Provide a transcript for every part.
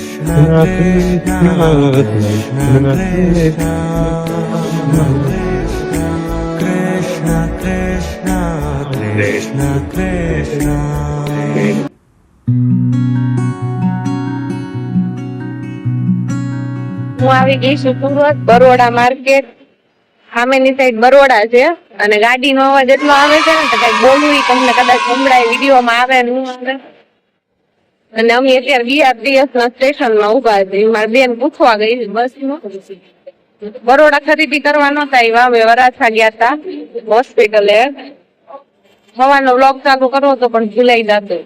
Krishna Krishna Krishna Krishna Krishna Krishna Krishna. હું આવી ગઈ છું સુરત બરોડા માર્કેટ. સામેની સાઈડ બરોડા છે અને ગાડીનો અવાજ એટલો આવે છે ને તો કઈ બોલવું તમને કદાચ સંભળાય, વિડીયોમાં આવે ન આવે. અને અમે અત્યારે BRTS ના સ્ટેશનમાં ઉભા છીએ. મારી બેન પૂછવા ગઈ બસમાં. બરોડા ખરીદી કરવા નતા આવ્યા, અમે વરાછા ગયા હતા હોસ્પિટલે. સવારનો વ્લોગ ચાલુ કરવો તો પણ ભૂલાઈ જતો.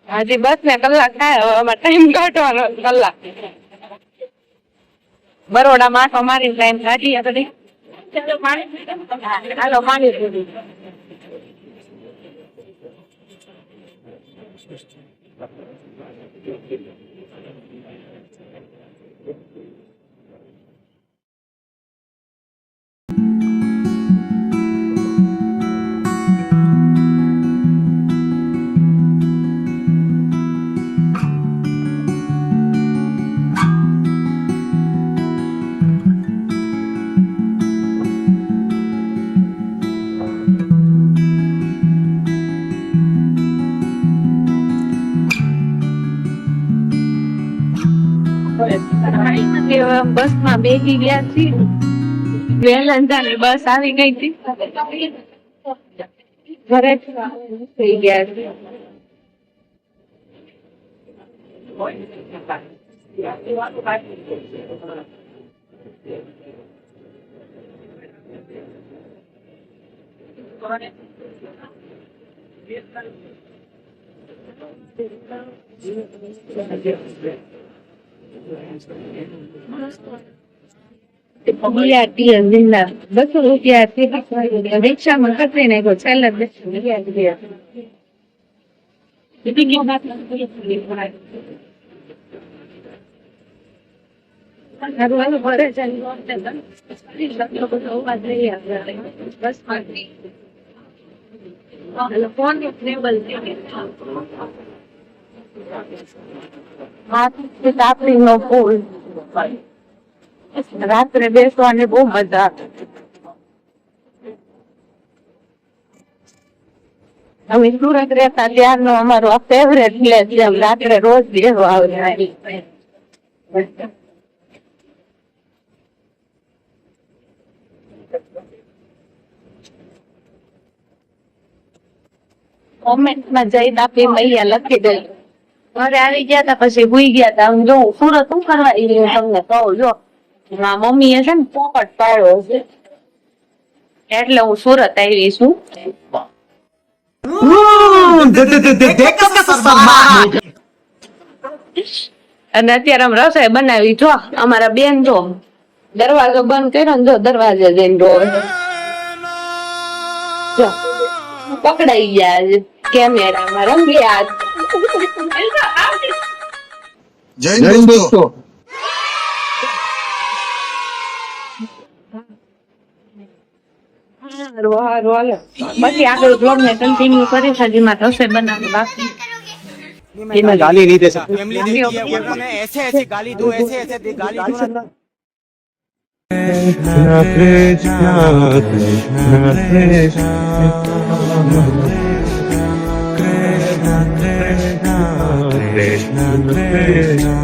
હજી બસ ને કલાક થાય, હવે અમારે ટાઈમ કાઢવાનો કલાક. બરોડા માટો મારી ટાઈમ કાઢીએ તો હાલો પાણી સુધી. બસ માં બેસી ગયા છીએ. વેલંજાની બસ આવી ગઈ હતી, ઘરે થઈ ગયા છે. ₹200 રિક્ષામાં ખસી નાખ્યો. છેલ્લે તાપી નો પુલ. રાત્રે બેસવાની બહુ મજા આવે. અમે સુરત રહેતા ત્યારનો અમારો આ ફેવરેટ પ્લેસ છે. રાત્રે રોજ બેસવા આવે. કોમેન્ટમાં જઈ તાપી મૈયા લખી દે. ઘરે આવી ગયા તા, પછી ભૂઈ ગયા તા. જો સુરત શું કરવા તમને કહું. જો મમ્મી એ છે ને પોપટ પાડ્યો છે એટલે હું સુરત આવી છું. અને અત્યારે અમે રસોઈ બનાવી. જો અમારા બેન જો દરવાજો બંધ કર્યો ને, જો દરવાજે જઈને જોવે. જો પકડાઈ ગયા કેમેરામાં રંગ્યા. જય દોસ્તો. પછી આગળ બ્લોગ ને કન્ટિન્યુ કરી. હજી માં રસોઈ બનાવી બાકી. गाली नहीं दे सकते, फैमिली देखी है वो ने ऐसे ऐसे गाली दो, ऐसे ऐसे दे गाली दो। Krishna Krishna Krishna Krishna Krishna Krishna Krishna Krishna